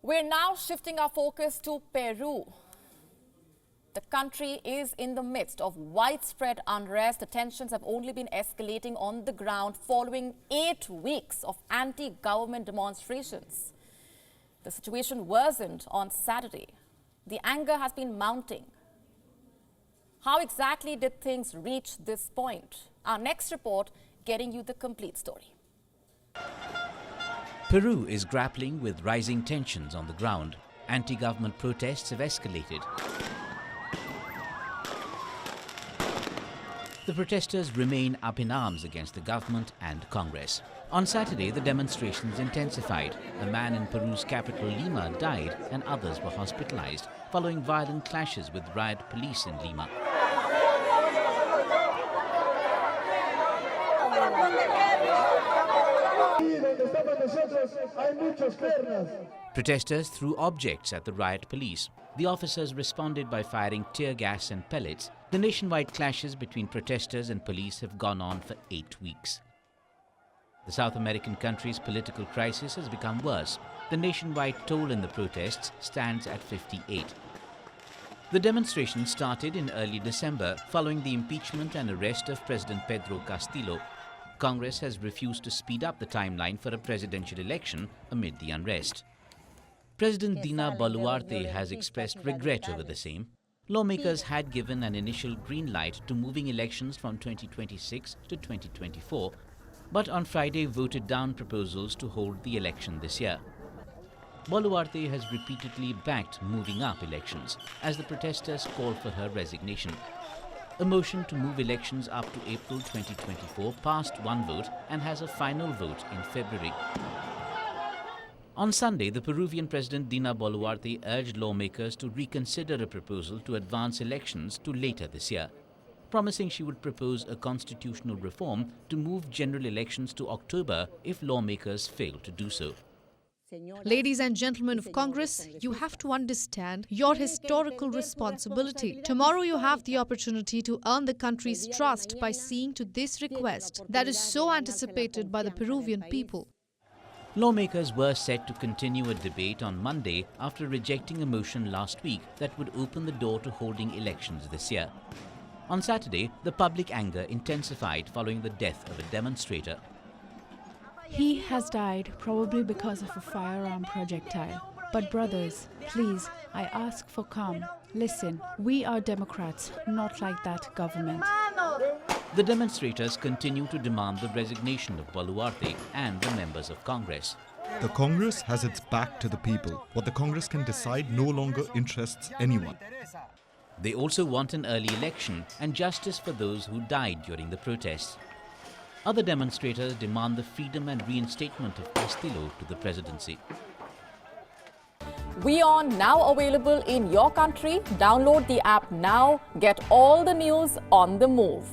We're now shifting our focus to Peru. The country is in the midst of widespread unrest. The tensions have only been escalating on the ground following 8 weeks of anti-government demonstrations. The situation worsened on Saturday. The anger has been mounting. How exactly did things reach this point? Our next report getting you the complete story. Peru is grappling with rising tensions on the ground. Anti-government protests have escalated. The protesters remain up in arms against the government and Congress. On Saturday, the demonstrations intensified. A man in Peru's capital, Lima, died and others were hospitalized following violent clashes with riot police in Lima. Protesters threw objects at the riot police. The officers responded by firing tear gas and pellets. The nationwide clashes between protesters and police have gone on for 8 weeks. The South American country's political crisis has become worse. The nationwide toll in the protests stands at 58. The demonstration started in early December following the impeachment and arrest of President Pedro Castillo. Congress has refused to speed up the timeline for a presidential election amid the unrest. President Dina Boluarte has expressed regret over the same. Lawmakers had given an initial green light to moving elections from 2026 to 2024, but on Friday voted down proposals to hold the election this year. Boluarte has repeatedly backed moving up elections as the protesters call for her resignation. A motion to move elections up to April 2024 passed one vote and has a final vote in February. On Sunday, the Peruvian President Dina Boluarte urged lawmakers to reconsider a proposal to advance elections to later this year, promising she would propose a constitutional reform to move general elections to October if lawmakers fail to do so. Ladies and gentlemen of Congress, you have to understand your historical responsibility. Tomorrow you have the opportunity to earn the country's trust by seeing to this request that is so anticipated by the Peruvian people. Lawmakers were set to continue a debate on Monday after rejecting a motion last week that would open the door to holding elections this year. On Saturday, the public anger intensified following the death of a demonstrator. He has died probably because of a firearm projectile. But brothers, please, I ask for calm. Listen, we are Democrats, not like that government. The demonstrators continue to demand the resignation of Boluarte and the members of Congress. The Congress has its back to the people. What the Congress can decide no longer interests anyone. They also want an early election and justice for those who died during the protests. Other demonstrators demand the freedom and reinstatement of Castillo to the presidency. WION now available in your country. Download the app now. Get all the news on the move.